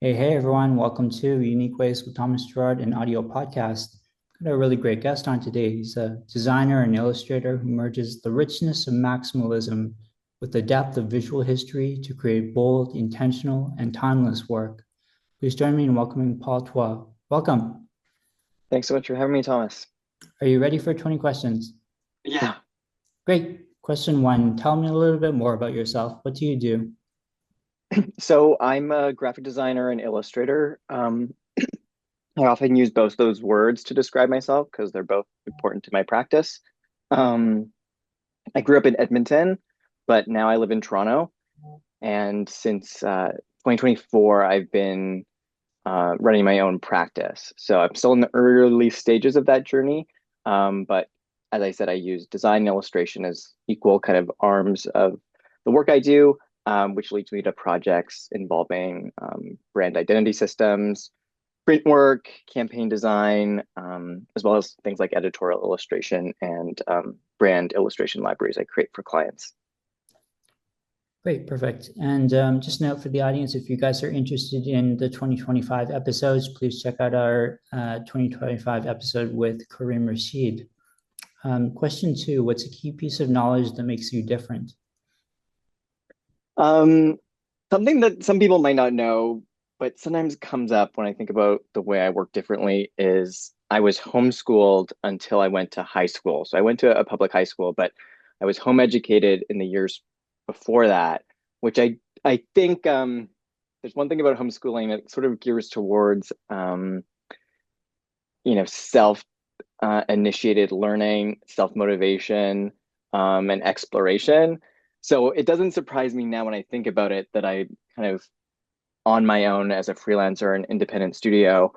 Hey everyone, welcome to Unique Ways with Thomas Gerard, an audio podcast. Got a really great guest on today. He's a designer and illustrator who merges the richness of maximalism with the depth of visual history to create bold, intentional, and timeless work. Please join me in welcoming Paul Twa. Welcome. Thanks so much for having me, Thomas. Are you ready for 20 questions? Yeah. Great. Question one, tell me a little bit more about yourself. What do you do? So I'm a graphic designer and illustrator. I often use both those words to describe myself because they're both important to my practice. Um, I grew up in Edmonton, but now I live in Toronto. And since 2024, I've been running my own practice. So I'm still in the early stages of that journey. But as I said, I use design and illustration as equal kind of arms of the work I do, which leads me to projects involving brand identity systems, print work, campaign design, as well as things like editorial illustration and brand illustration libraries I create for clients. Great, perfect. And just note for the audience, if you guys are interested in the 2025 episodes, please check out our 2025 episode with Kareem Rashid. Question two, what's a key piece of knowledge that makes you different? Um, Something that some people might not know, but sometimes comes up when I think about the way I work differently is I was homeschooled until I went to high school. So I went to a public high school, but I was home educated in the years before that, which I think there's one thing about homeschooling that sort of gears towards self initiated learning, self motivation, and exploration. So it doesn't surprise me now when I think about it that I kind of on my own as a freelancer and independent studio,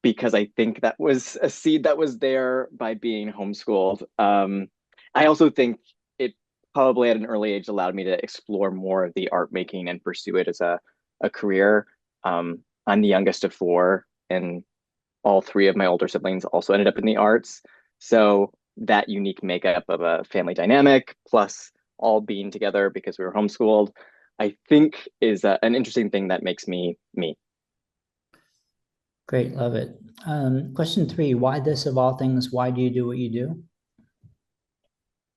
because I think that was a seed that was there by being homeschooled. I also think it probably at an early age allowed me to explore more of the art making and pursue it as a career. I'm the youngest of four, and all three of my older siblings also ended up in the arts. So that unique makeup of a family dynamic, plus all being together because we were homeschooled, I think is an interesting thing that makes me me. Great, love it. Question three, why this of all things? Why do you do what you do?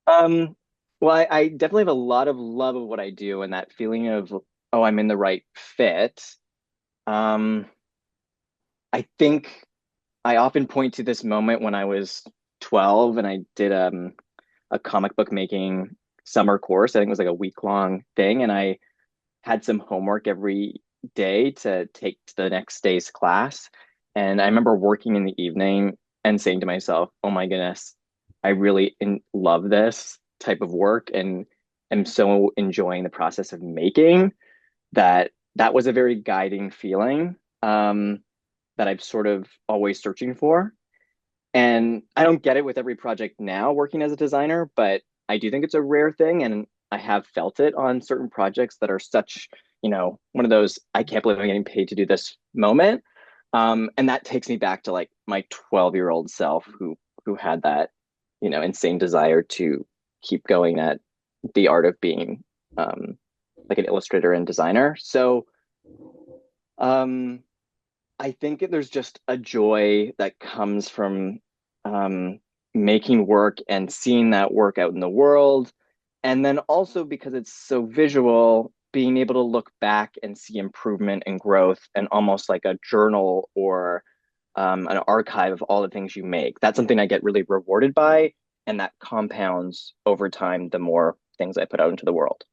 Um, well, I definitely have a lot of love of what I do and that feeling of, oh, I'm in the right fit. Um, I think I often point to this moment when I was 12 and I did a comic book making summer course. I think it was like a week long thing. And I had some homework every day to take to the next day's class. And I remember working in the evening and saying to myself, oh my goodness, I really love this type of work and am so enjoying the process of making that that was a very guiding feeling that I'm sort of always searching for. And I don't get it with every project now working as a designer, but I do think it's a rare thing. And I have felt it on certain projects that are such, one of those, I can't believe I'm getting paid to do this moment. And that takes me back to like my 12-year-old self who had that, insane desire to keep going at the art of being like an illustrator and designer. So um I think there's just a joy that comes from um, making work and seeing that work out in the world. And then also because it's so visual, being able to look back and see improvement and growth and almost like a journal or an archive of all the things you make. That's something I get really rewarded by. And that compounds over time the more things I put out into the world.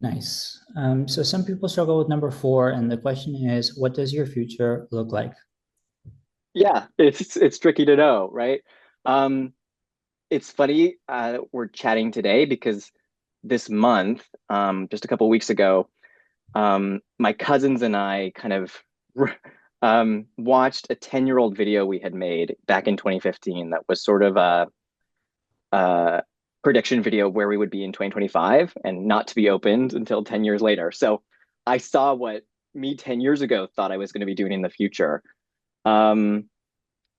Nice. So some people struggle with number four, and the question is, what does your future look like? Yeah, it's tricky to know, right? Um, it's funny we're chatting today because this month, just a couple of weeks ago, my cousins and I kind of watched a 10-year-old video we had made back in 2015 that was sort of a prediction video where we would be in 2025 and not to be opened until 10 years later. So I saw what me 10 years ago thought I was going to be doing in the future. Um,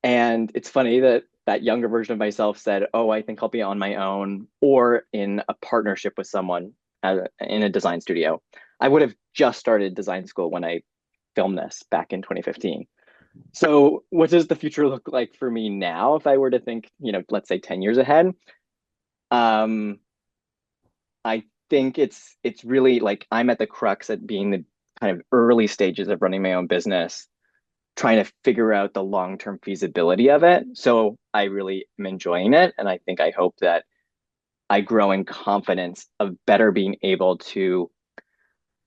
and it's funny that that younger version of myself said, "Oh, I think I'll be on my own or in a partnership with someone in a design studio." I would have just started design school when I filmed this back in 2015. So what does the future look like for me now if I were to think, let's say 10 years ahead? Um, I think it's really like I'm at the crux at being the kind of early stages of running my own business, trying to figure out the long-term feasibility of it. So I really am enjoying it. And I think I hope that I grow in confidence of better being able to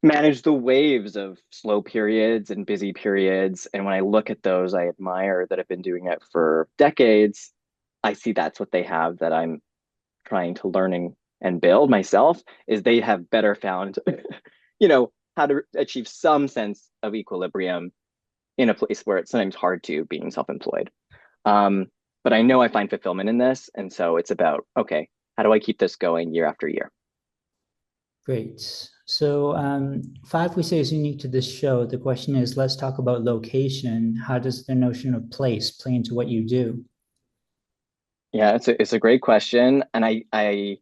manage the waves of slow periods and busy periods. And when I look at those I admire that have been doing it for decades, I see that's what they have that I'm trying to learning and build myself is they have better found, how to achieve some sense of equilibrium in a place where it's sometimes hard to being self-employed. Um, but I know I find fulfillment in this. And so it's about, okay, how do I keep this going year after year? Great. So, five we say is unique to this show. The question is, let's talk about location. How does the notion of place play into what you do? Yeah, it's a great question. And I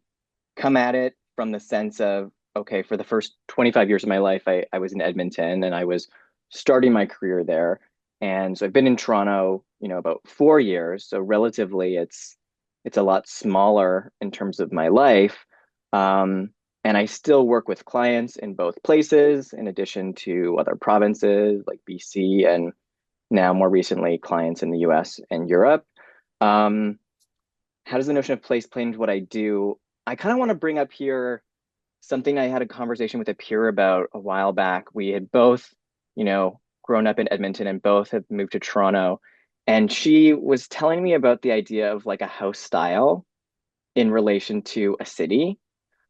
come at it from the sense of, okay, for the first 25 years of my life, I was in Edmonton and I was starting my career there. And so I've been in Toronto, about 4 years. So relatively it's a lot smaller in terms of my life. Um, and I still work with clients in both places, in addition to other provinces like BC and now more recently clients in the US and Europe. Um, how does the notion of place play into what I do? I kind of want to bring up here something I had a conversation with a peer about a while back. We had both, grown up in Edmonton and both have moved to Toronto. And she was telling me about the idea of like a house style in relation to a city.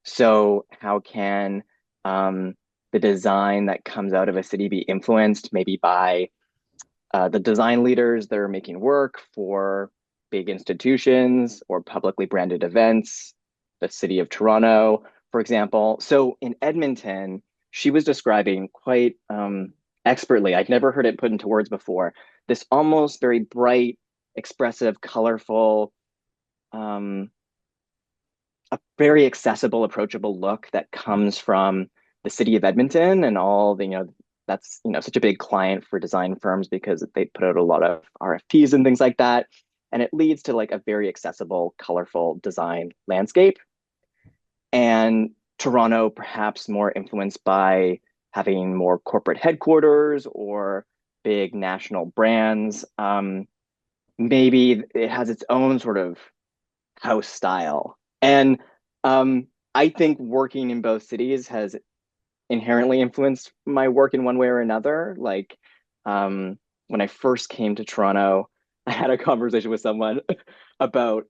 So, how can the design that comes out of a city be influenced maybe by the design leaders that are making work for big institutions or publicly branded events, the city of Toronto, for example. So in Edmonton, she was describing quite expertly, I'd never heard it put into words before, this almost very bright, expressive, colorful, um, a very accessible, approachable look that comes from the city of Edmonton and all the, that's, such a big client for design firms because they put out a lot of RFPs and things like that. And it leads to like a very accessible, colorful design landscape. And Toronto, perhaps more influenced by having more corporate headquarters or big national brands. Maybe it has its own sort of house style. And I think working in both cities has inherently influenced my work in one way or another. Like when I first came to Toronto, I had a conversation with someone about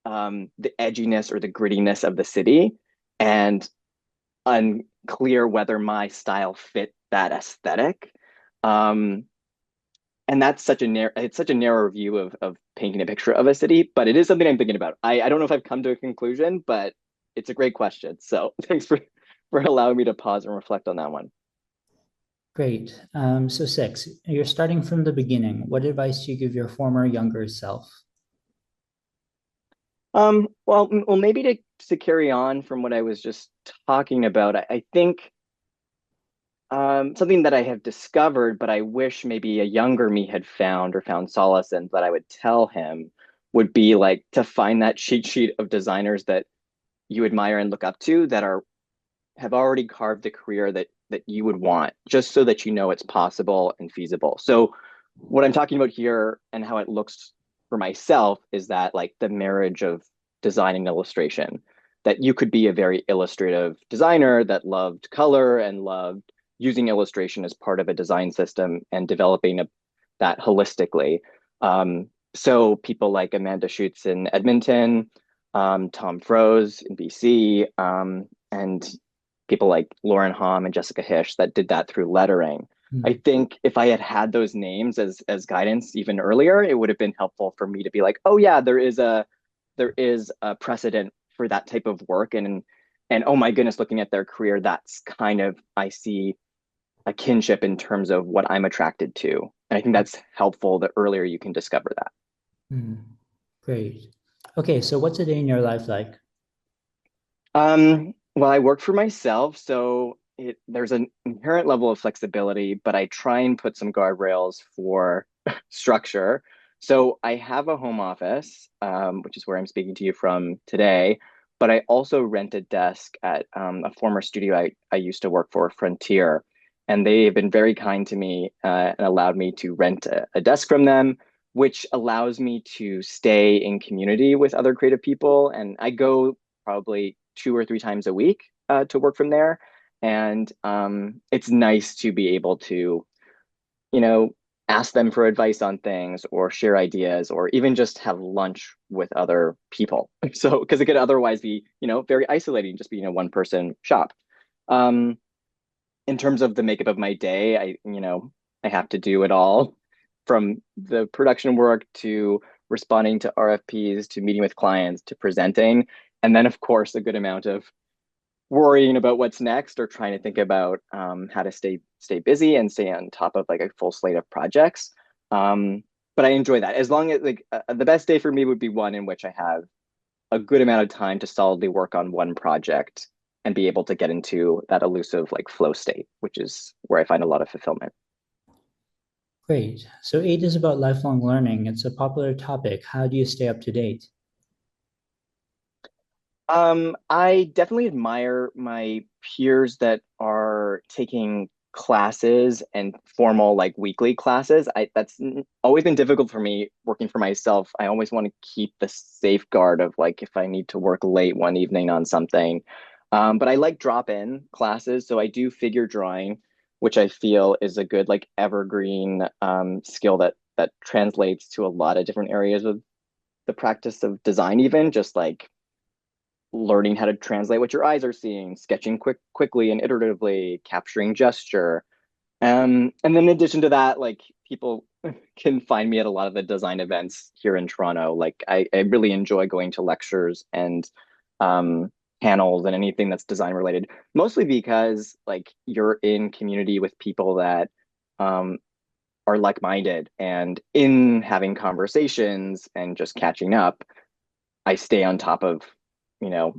the edginess or the grittiness of the city and unclear whether my style fit that aesthetic. Um, and that's such a it's such a narrow view of painting a picture of a city, but it is something I'm thinking about. I don't know if I've come to a conclusion, but it's a great question. So thanks for allowing me to pause and reflect on that one. Great. So six, you're starting from the beginning. What advice do you give your former younger self? Well, maybe to carry on from what I was just talking about, I think something that I have discovered, but I wish maybe a younger me had found or found solace in that I would tell him would be like to find that cheat sheet of designers that you admire and look up to that are have already carved the career that you would want, just so that you know it's possible and feasible. So what I'm talking about here and how it looks for myself is that like the marriage of design and illustration, that you could be a very illustrative designer that loved color and loved using illustration as part of a design system and developing that holistically. So people like Amanda Schutz in Edmonton, Tom Froese in BC, and people like Lauren Hom and Jessica Hish that did that through lettering. I Hmm. think if I had had those names as guidance even earlier, it would have been helpful for me to be like, oh yeah, there is a precedent for that type of work, and oh my goodness, looking at their career, that's kind of I see a kinship in terms of what I'm attracted to, and I think that's helpful. The earlier you can discover that. Hmm. Great. Okay, so what's a day in your life like? Well, I work for myself, so there's an inherent level of flexibility, but I try and put some guardrails for structure. So I have a home office, which is where I'm speaking to you from today, but I also rent a desk at a former studio I used to work for, Frontier. And they have been very kind to me and allowed me to rent a desk from them, which allows me to stay in community with other creative people. And I go probably 2 or 3 times a week to work from there. And it's nice to be able to, you know, ask them for advice on things or share ideas or even just have lunch with other people. So, because it could otherwise be, very isolating, just being a one person shop. Um, in terms of the makeup of my day, I have to do it all from the production work to responding to RFPs to meeting with clients to presenting. And then, of course, a good amount of worrying about what's next or trying to think about how to stay busy and stay on top of like a full slate of projects. But I enjoy that. As long as the best day for me would be one in which I have a good amount of time to solidly work on one project and be able to get into that elusive like flow state, which is where I find a lot of fulfillment. Great. So eight is about lifelong learning. It's a popular topic. How do you stay up to date? I definitely admire my peers that are taking classes and formal like weekly classes. That's always been difficult for me working for myself. I always want to keep the safeguard of like if I need to work late one evening on something. But I like drop-in classes, so I do figure drawing, which I feel is a good like evergreen skill that translates to a lot of different areas of the practice of design, even just like learning how to translate what your eyes are seeing, sketching quickly and iteratively, capturing gesture. And then in addition to that, like people can find me at a lot of the design events here in Toronto. Like I really enjoy going to lectures and um, panels and anything that's design related, mostly because like you're in community with people that um, are like-minded and in having conversations and just catching up, I stay on top of, you know,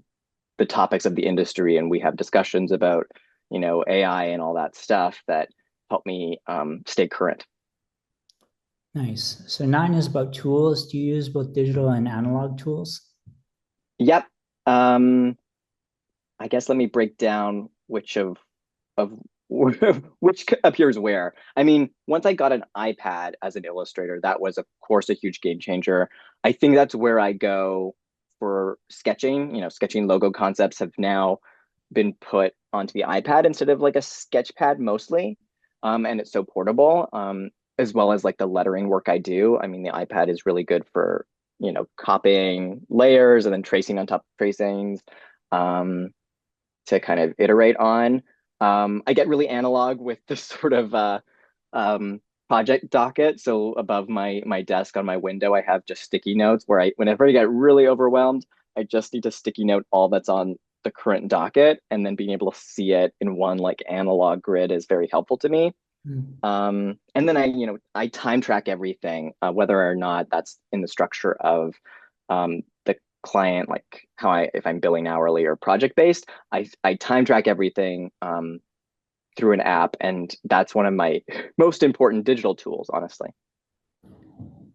the topics of the industry and we have discussions about, AI and all that stuff that help me stay current. Nice. So nine is about tools. Do you use both digital and analog tools? Yep. Um, I guess let me break down which of which appears where. I mean, once I got an iPad as an illustrator, that was of course a huge game changer. I think that's where I go for sketching. Sketching logo concepts have now been put onto the iPad instead of like a sketch pad mostly. And it's so portable, as well as like the lettering work I do. I mean, the iPad is really good for, copying layers and then tracing on top of tracings. Um, to kind of iterate on. I get really analog with this sort of um, project docket. So above my desk on my window, I have just sticky notes where whenever I get really overwhelmed, I just need to sticky note all that's on the current docket, and then being able to see it in one like analog grid is very helpful to me. Hmm. And then I time track everything, whether or not that's in the structure of the client, like if I'm billing hourly or project based, I time track everything through an app, and that's one of my most important digital tools, honestly.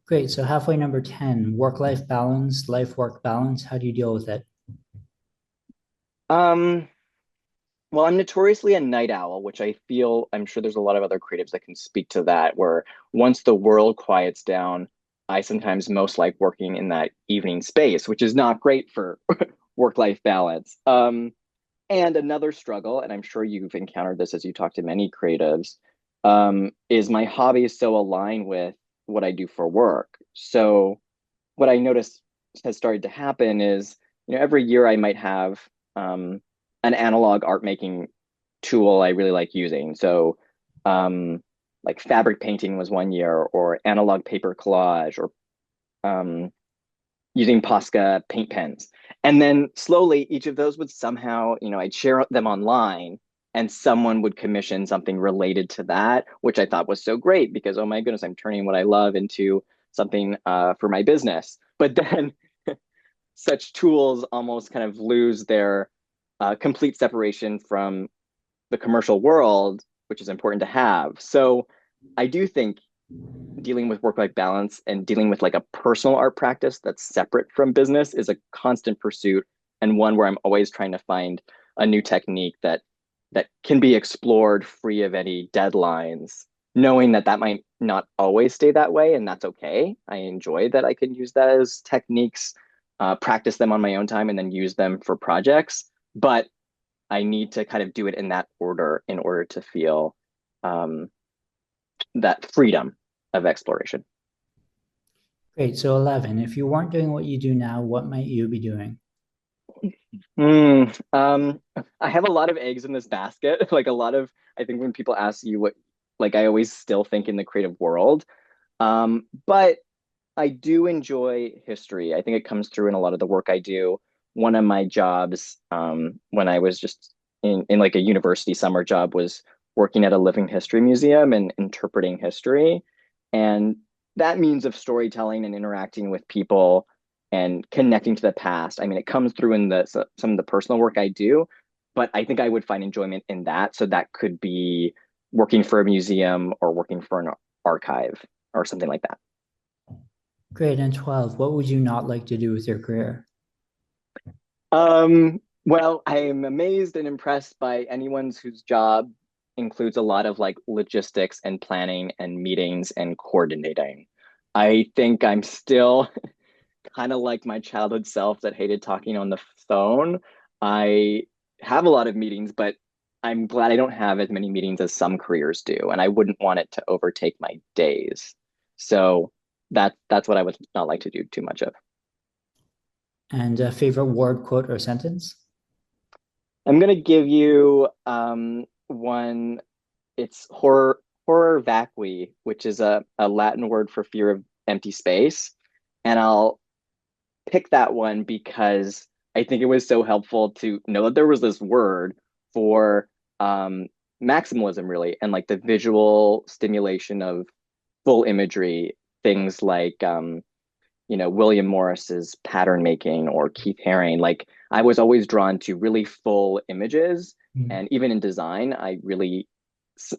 Great. So halfway number 10, work-life balance, life-work balance. How do you deal with it? Um, well, I'm notoriously a night owl, which I'm sure there's a lot of other creatives that can speak to that, where once the world quiets down, I sometimes most like working in that evening space, which is not great for work-life balance. And another struggle, and I'm sure you've encountered this as you talk to many creatives, is my hobby is so aligned with what I do for work. So what I noticed has started to happen is, every year I might have um, an analog art making tool I really like using. So like fabric painting was one year, or analog paper collage, or um, using Posca paint pens. And then slowly each of those would somehow, I'd share them online and someone would commission something related to that, which I thought was so great because, oh my goodness, I'm turning what I love into something for my business. But then such tools almost kind of lose their complete separation from the commercial world, which is important to have. So I do think dealing with work-life balance and dealing with like a personal art practice that's separate from business is a constant pursuit, and one where I'm always trying to find a new technique that can be explored free of any deadlines, knowing that that might not always stay that way, and that's okay. I enjoy that I can use that as techniques, practice them on my own time, and then use them for projects. But I need to kind of do it in that order in order to feel um, that freedom of exploration. Great. So 11, if you weren't doing what you do now, what might you be doing? Mm, I have a lot of eggs in this basket. Like a lot of, I think when people ask you what, like I always still think in the creative world. But I do enjoy history. I think it comes through in a lot of the work I do. One of my jobs, when I was just in like a university summer job, was working at a living history museum and interpreting history. And that means of storytelling and interacting with people and connecting to the past. I mean, it comes through in some of the personal work I do, but I think I would find enjoyment in that. So that could be working for a museum or working for an archive or something like that. Great. And 12, what would you not like to do with your career? Well, I am amazed and impressed by anyone's whose job includes a lot of like logistics and planning and meetings and coordinating. I think I'm still kind of like my childhood self that hated talking on the phone. I have a lot of meetings, but I'm glad I don't have as many meetings as some careers do, and I wouldn't want it to overtake my days. So that's what I would not like to do too much of. And a favorite word, quote, or sentence? I'm gonna give you one. It's horror vacui, which is a Latin word for fear of empty space. And I'll pick that one because I think it was so helpful to know that there was this word for maximalism, really, and like the visual stimulation of full imagery, things like William Morris's pattern making or Keith Haring. Like I was always drawn to really full images. Mm. And even in design, I really,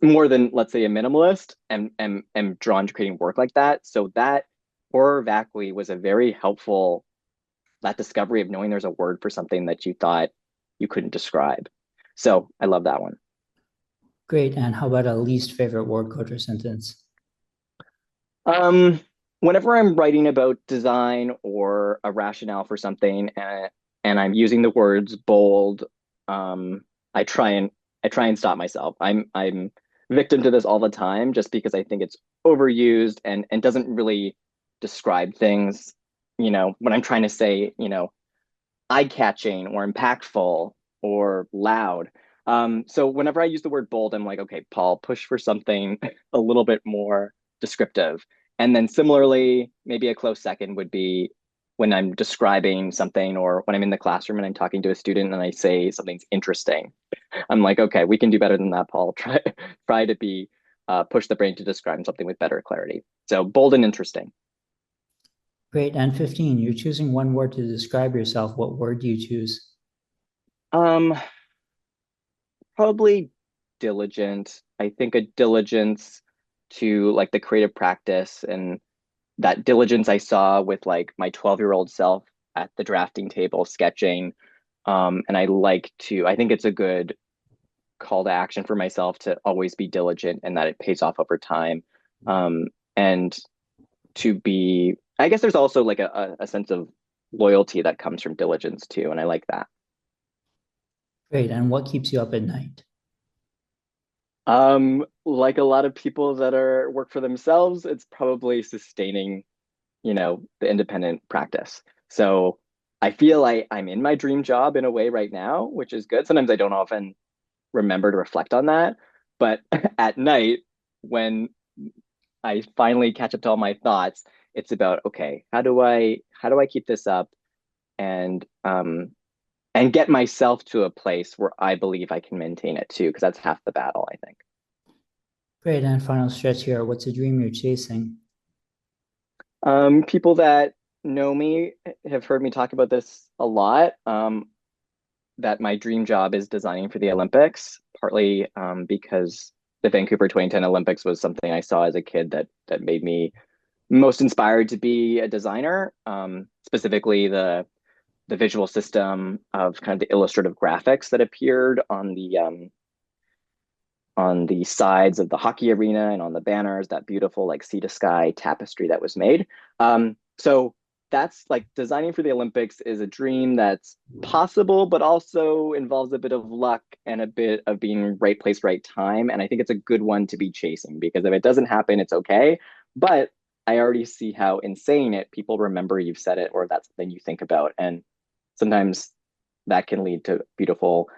more than let's say a minimalist, am drawn to creating work like that. So that horror vacui was a very helpful, that discovery of knowing there's a word for something that you thought you couldn't describe. So I love that one. Great. And how about a least favorite word, quote, or sentence? Um, Whenever I'm writing about design or a rationale for something, and I'm using the words bold, um, I try and I try and stop myself. I'm victim to this all the time just because I think it's overused and doesn't really describe things, when I'm trying to say, eye-catching or impactful or loud. So whenever I use the word bold, I'm like, okay, Paul, push for something a little bit more descriptive. And then similarly, maybe a close second would be when I'm describing something or when I'm in the classroom and I'm talking to a student and I say something's interesting. I'm like, okay, we can do better than that, Paul. Try to be push the brain to describe something with better clarity. So bold and interesting. Great. And 15, you're choosing one word to describe yourself. What word do you choose? Um, Probably diligent. I think a diligence to like the creative practice and that diligence I saw with like my 12-year-old self at the drafting table sketching. And I think it's a good call to action for myself to always be diligent and that it pays off over time. And to be, I guess there's also like a sense of loyalty that comes from diligence too. And I like that. Great. And what keeps you up at night? Like a lot of people that are work for themselves, it's probably sustaining, the independent practice. So I feel like I'm in my dream job in a way right now, which is good. Sometimes I don't often remember to reflect on that. But at night, when I finally catch up to all my thoughts, it's about, okay, how do I keep this up and and get myself to a place where I believe I can maintain it too, because that's half the battle, I think. Great. And final stretch here. What's a dream you're chasing? People that know me have heard me talk about this a lot. That my dream job is designing for the Olympics, partly because the Vancouver 2010 Olympics was something I saw as a kid that made me most inspired to be a designer, specifically the visual system of kind of the illustrative graphics that appeared on the sides of the hockey arena and on the banners, that beautiful like sea to sky tapestry that was made. So that's like designing for the Olympics is a dream that's possible, but also involves a bit of luck and a bit of being right place, right time. And I think it's a good one to be chasing because if it doesn't happen, it's okay. But I already see how in saying it, people remember you've said it or that's something you think about. And sometimes that can lead to beautiful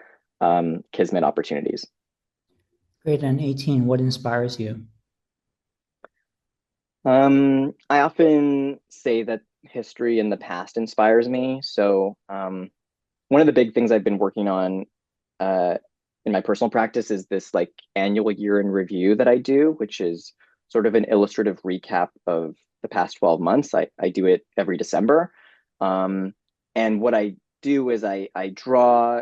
kismet opportunities. Great. And 18, what inspires you? I often say that history in the past inspires me. So, one of the big things I've been working on uh, in my personal practice is this like annual year in review that I do, which is sort of an illustrative recap of the past 12 months. I do it every December. Um, and what I do is I draw,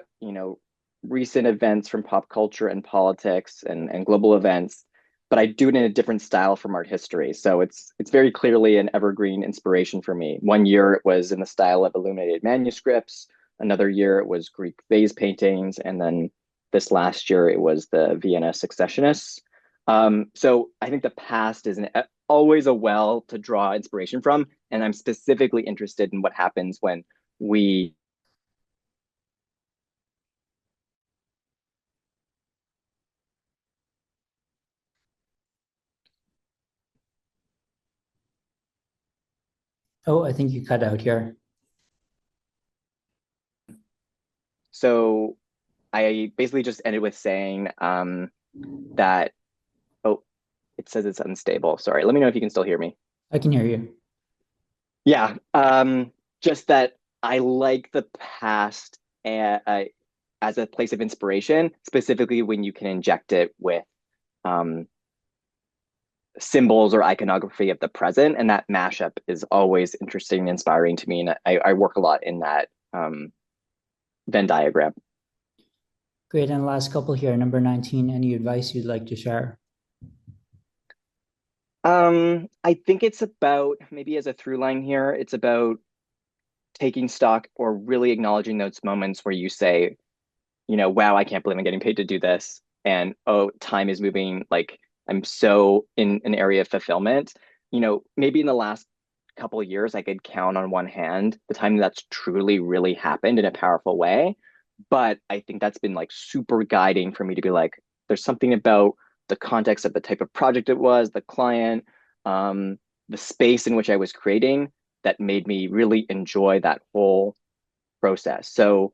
recent events from pop culture and politics and global events, but I do it in a different style from art history. So it's very clearly an evergreen inspiration for me. One year it was in the style of illuminated manuscripts. Another year it was Greek vase paintings, and then this last year it was the Vienna Successionists. So I think the past is always a well to draw inspiration from, and I'm specifically interested in what happens when we. Oh, I think you cut out here. So I basically just ended with saying that. Oh, it says it's unstable. Sorry. Let me know if you can still hear me. I can hear you. Yeah, just that I like the past as a place of inspiration, specifically when you can inject it with um, symbols or iconography of the present, and that mashup is always interesting and inspiring to me. And I work a lot in that Venn diagram. Great. And last couple here, number 19, any advice you'd like to share? I think it's about maybe as a through line here, it's about taking stock or really acknowledging those moments where you say, wow, I can't believe I'm getting paid to do this. And oh, time is moving. Like I'm so in an area of fulfillment. Maybe in the last couple of years, I could count on one hand the time that's truly, really happened in a powerful way. But I think that's been like super guiding for me to be like, there's something about the context of the type of project it was, the client, the space in which I was creating that made me really enjoy that whole process. So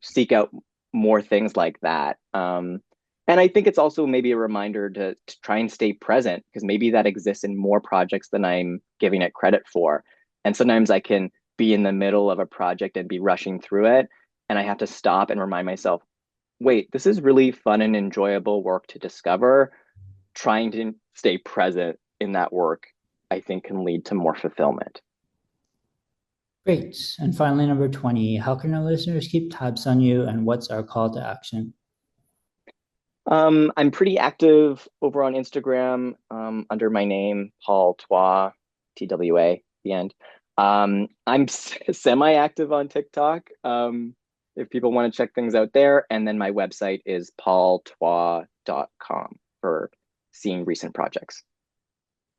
seek out more things like that. And I think it's also maybe a reminder to try and stay present because maybe that exists in more projects than I'm giving it credit for. And sometimes I can be in the middle of a project and be rushing through it. And I have to stop and remind myself, wait, this is really fun and enjoyable work to discover. Trying to stay present in that work, I think, can lead to more fulfillment. Great. And finally, number 20, how can our listeners keep tabs on you and what's our call to action? I'm pretty active over on Instagram under my name, Paul Twa, TWA, the end. I'm semi-active on TikTok if people want to check things out there. And then my website is paultwa.com for seeing recent projects.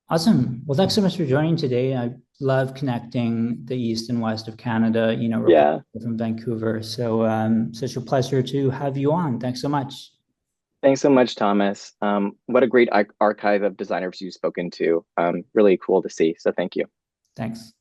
Awesome. Well, thanks so much for joining today. I love connecting the East and West of Canada, recording Yeah, from Vancouver. So, such a pleasure to have you on. Thanks so much. thanks so much, Thomas. What a great archive of designers you've spoken to. Really cool to see. So thank you. Thanks.